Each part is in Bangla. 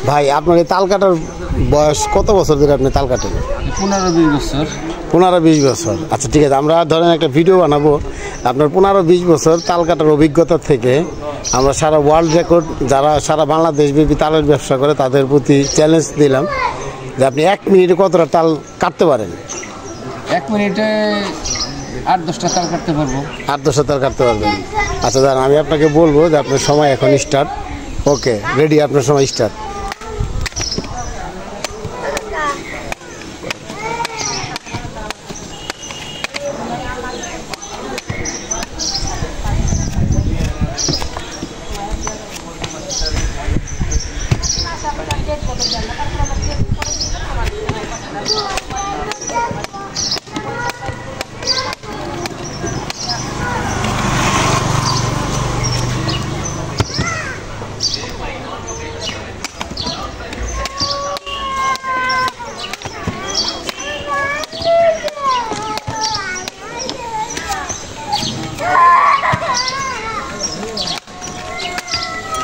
ভাই আপনার এই তাল কাটার বয়স কত বছর ধরে আপনি তাল কাটেন? 15-20 বছর। 15-20 বছর। আচ্ছা ঠিক আছে, আমরা ধরেন একটা ভিডিও বানাবো আপনার 15-20 বছর তাল কাটার অভিজ্ঞতা থেকে। আমরা সারা ওয়ার্ল্ড রেকর্ড যারা সারা বাংলাদেশ ব্যাপী তালের ব্যবসা করে তাদের প্রতি চ্যালেঞ্জ দিলাম যে আপনি 1 মিনিটে কতটা তাল কাটতে পারেন? 1 মিনিটে 8-10টা তাল কাটতে পারবো। 8-10টা তাল কাটতে পারবেন। আচ্ছা দাঁড়ান, আমি আপনাকে বলবো যে আপনার সময় এখন স্টার্ট। ওকে রেডি, আপনার সময় স্টার্ট।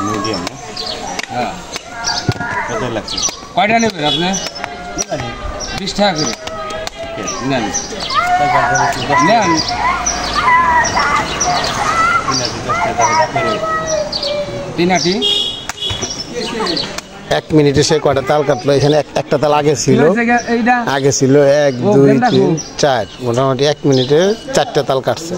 মিডিয়াম না? হ্যাঁ। কত লাগছে? কয়টা নেবেন আপনি? 20 টাকা করে নেন। নেন। 3 আটি। 1 মিনিটে সে কয়টা তাল কাটলো? এখানে একটা তাল আগে ছিল 1 2 3 4, মোটামুটি 1 মিনিটে 4টা তাল কাটছে।